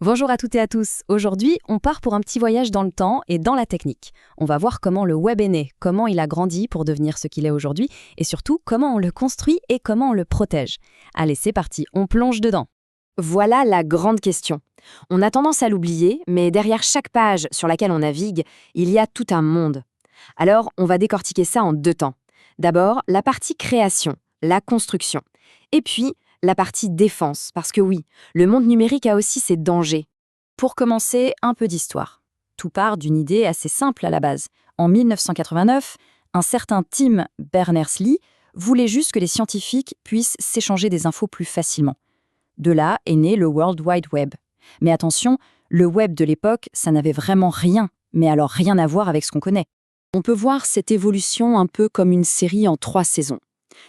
Bonjour à toutes et à tous. Aujourd'hui, on part pour un petit voyage dans le temps et dans la technique. On va voir comment le web est né, comment il a grandi pour devenir ce qu'il est aujourd'hui, et surtout comment on le construit et comment on le protège. Allez, c'est parti, on plonge dedans. Voilà la grande question. On a tendance à l'oublier, mais derrière chaque page sur laquelle on navigue, il y a tout un monde. Alors, on va décortiquer ça en deux temps. D'abord, la partie création, la construction. Et puis, la partie défense, parce que oui, le monde numérique a aussi ses dangers. Pour commencer, un peu d'histoire. Tout part d'une idée assez simple à la base. En 1989, un certain Tim Berners-Lee voulait juste que les scientifiques puissent s'échanger des infos plus facilement. De là est né le World Wide Web. Mais attention, le web de l'époque, ça n'avait vraiment rien, mais alors rien à voir avec ce qu'on connaît. On peut voir cette évolution un peu comme une série en 3 saisons.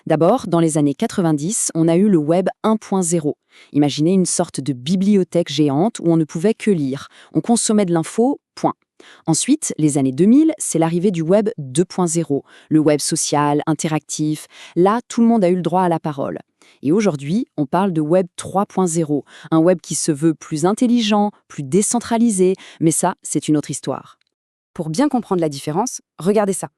D'abord, dans les années 90, on a eu le Web 1.0. Imaginez une sorte de bibliothèque géante où on ne pouvait que lire. On consommait de l'info, point. Ensuite, les années 2000, c'est l'arrivée du Web 2.0, le web social, interactif. Là, tout le monde a eu le droit à la parole. Et aujourd'hui, on parle de Web 3.0, un web qui se veut plus intelligent, plus décentralisé, mais ça, c'est une autre histoire. Pour bien comprendre la différence, regardez ça.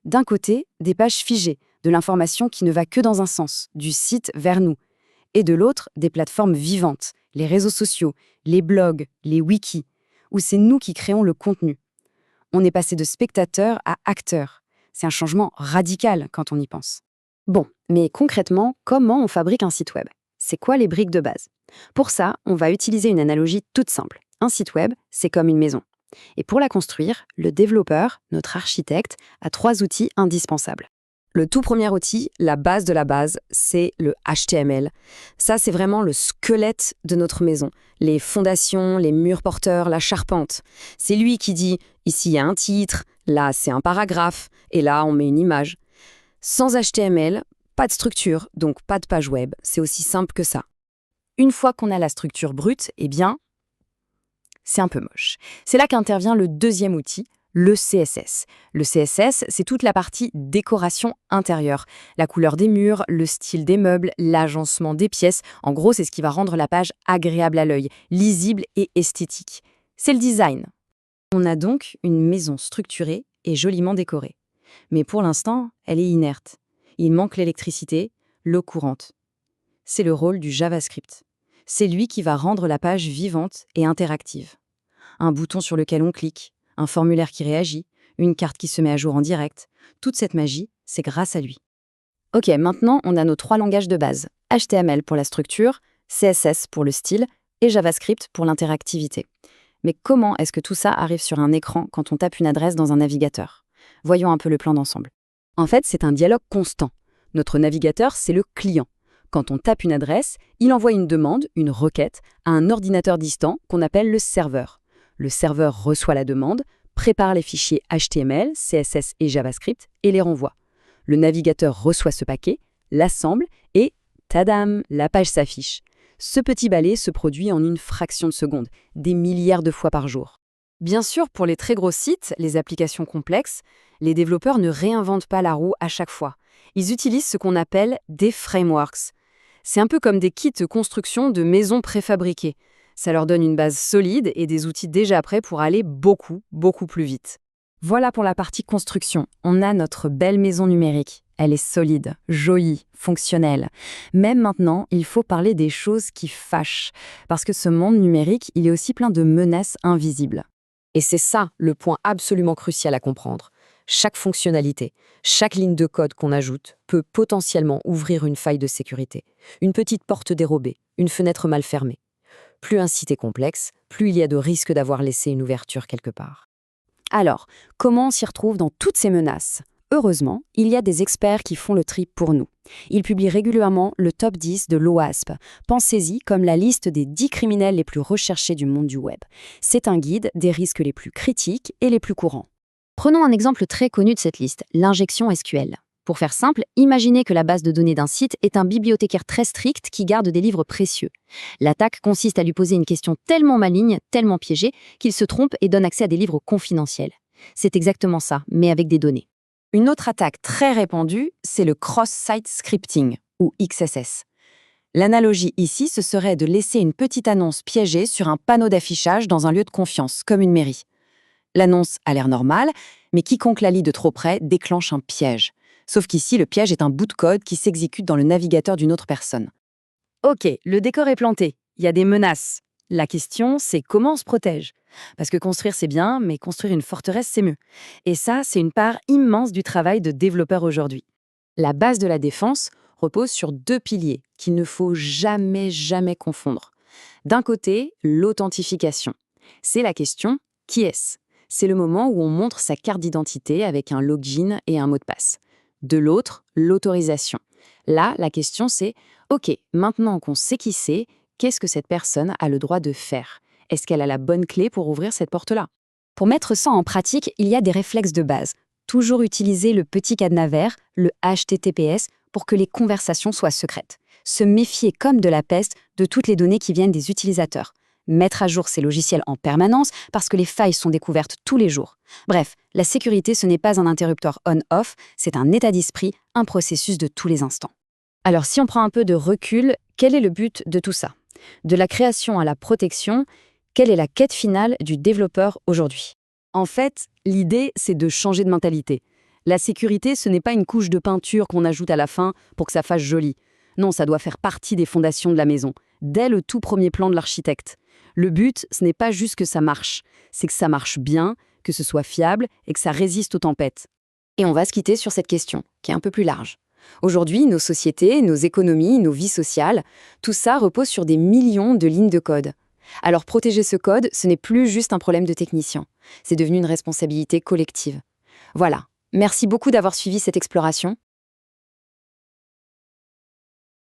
D'un côté, des pages figées, de l'information qui ne va que dans un sens, du site vers nous. Et de l'autre, des plateformes vivantes, les réseaux sociaux, les blogs, les wikis, où c'est nous qui créons le contenu. On est passé de spectateur à acteur. C'est un changement radical quand on y pense. Bon, mais concrètement, comment on fabrique un site web? C'est quoi les briques de base? Pour ça, on va utiliser une analogie toute simple. Un site web, c'est comme une maison. Et pour la construire, le développeur, notre architecte, a 3 outils indispensables. Le tout premier outil, la base de la base, c'est le HTML. Ça, c'est vraiment le squelette de notre maison. Les fondations, les murs porteurs, la charpente. C'est lui qui dit « ici il y a un titre, là c'est un paragraphe, et là on met une image ». Sans HTML, pas de structure, donc pas de page web. C'est aussi simple que ça. Une fois qu'on a la structure brute, eh bien, c'est un peu moche. C'est là qu'intervient le deuxième outil, le CSS. Le CSS, c'est toute la partie décoration intérieure. La couleur des murs, le style des meubles, l'agencement des pièces. En gros, c'est ce qui va rendre la page agréable à l'œil, lisible et esthétique. C'est le design. On a donc une maison structurée et joliment décorée. Mais pour l'instant, elle est inerte. Il manque l'électricité, l'eau courante. C'est le rôle du JavaScript. C'est lui qui va rendre la page vivante et interactive. Un bouton sur lequel on clique, un formulaire qui réagit, une carte qui se met à jour en direct. Toute cette magie, c'est grâce à lui. Ok, maintenant on a nos 3 langages de base. HTML pour la structure, CSS pour le style et JavaScript pour l'interactivité. Mais comment est-ce que tout ça arrive sur un écran quand on tape une adresse dans un navigateur? Voyons un peu le plan d'ensemble. En fait, c'est un dialogue constant. Notre navigateur, c'est le client. Quand on tape une adresse, il envoie une demande, une requête, à un ordinateur distant qu'on appelle le serveur. Le serveur reçoit la demande, prépare les fichiers HTML, CSS et JavaScript et les renvoie. Le navigateur reçoit ce paquet, l'assemble et tadam, la page s'affiche. Ce petit balai se produit en une fraction de seconde, des milliards de fois par jour. Bien sûr, pour les très gros sites, les applications complexes, les développeurs ne réinventent pas la roue à chaque fois. Ils utilisent ce qu'on appelle des frameworks. C'est un peu comme des kits de construction de maisons préfabriquées. Ça leur donne une base solide et des outils déjà prêts pour aller beaucoup, beaucoup plus vite. Voilà pour la partie construction. On a notre belle maison numérique. Elle est solide, jolie, fonctionnelle. Même maintenant, il faut parler des choses qui fâchent. Parce que ce monde numérique, il est aussi plein de menaces invisibles. Et c'est ça le point absolument crucial à comprendre. Chaque fonctionnalité, chaque ligne de code qu'on ajoute peut potentiellement ouvrir une faille de sécurité, une petite porte dérobée, une fenêtre mal fermée. Plus un site est complexe, plus il y a de risques d'avoir laissé une ouverture quelque part. Alors, comment on s'y retrouve dans toutes ces menaces? Heureusement, il y a des experts qui font le tri pour nous. Ils publient régulièrement le top 10 de l'OASP. Pensez-y comme la liste des 10 criminels les plus recherchés du monde du web. C'est un guide des risques les plus critiques et les plus courants. Prenons un exemple très connu de cette liste, l'injection SQL. Pour faire simple, imaginez que la base de données d'un site est un bibliothécaire très strict qui garde des livres précieux. L'attaque consiste à lui poser une question tellement maligne, tellement piégée, qu'il se trompe et donne accès à des livres confidentiels. C'est exactement ça, mais avec des données. Une autre attaque très répandue, c'est le cross-site scripting, ou XSS. L'analogie ici, ce serait de laisser une petite annonce piégée sur un panneau d'affichage dans un lieu de confiance, comme une mairie. L'annonce a l'air normale, mais quiconque la lit de trop près déclenche un piège. Sauf qu'ici, le piège est un bout de code qui s'exécute dans le navigateur d'une autre personne. Ok, le décor est planté, il y a des menaces. La question, c'est comment on se protège. Parce que construire, c'est bien, mais construire une forteresse, c'est mieux. Et ça, c'est une part immense du travail de développeur aujourd'hui. La base de la défense repose sur 2 piliers qu'il ne faut jamais confondre. D'un côté, l'authentification. C'est la question « qui est-ce ?» C'est le moment où on montre sa carte d'identité avec un login et un mot de passe. De l'autre, l'autorisation. Là, la question c'est « ok, maintenant qu'on sait qui c'est, qu'est-ce que cette personne a le droit de faire ? Est-ce qu'elle a la bonne clé pour ouvrir cette porte-là ?» Pour mettre ça en pratique, il y a des réflexes de base. Toujours utiliser le petit cadenas vert, le HTTPS, pour que les conversations soient secrètes. Se méfier comme de la peste de toutes les données qui viennent des utilisateurs. Mettre à jour ces logiciels en permanence parce que les failles sont découvertes tous les jours. Bref, la sécurité, ce n'est pas un interrupteur on-off, c'est un état d'esprit, un processus de tous les instants. Alors si on prend un peu de recul, quel est le but de tout ça ? De la création à la protection, quelle est la quête finale du développeur aujourd'hui ? En fait, l'idée, c'est de changer de mentalité. La sécurité, ce n'est pas une couche de peinture qu'on ajoute à la fin pour que ça fasse joli. Non, ça doit faire partie des fondations de la maison, dès le tout premier plan de l'architecte. Le but, ce n'est pas juste que ça marche, c'est que ça marche bien, que ce soit fiable et que ça résiste aux tempêtes. Et on va se quitter sur cette question, qui est un peu plus large. Aujourd'hui, nos sociétés, nos économies, nos vies sociales, tout ça repose sur des millions de lignes de code. Alors protéger ce code, ce n'est plus juste un problème de technicien, c'est devenu une responsabilité collective. Voilà, merci beaucoup d'avoir suivi cette exploration.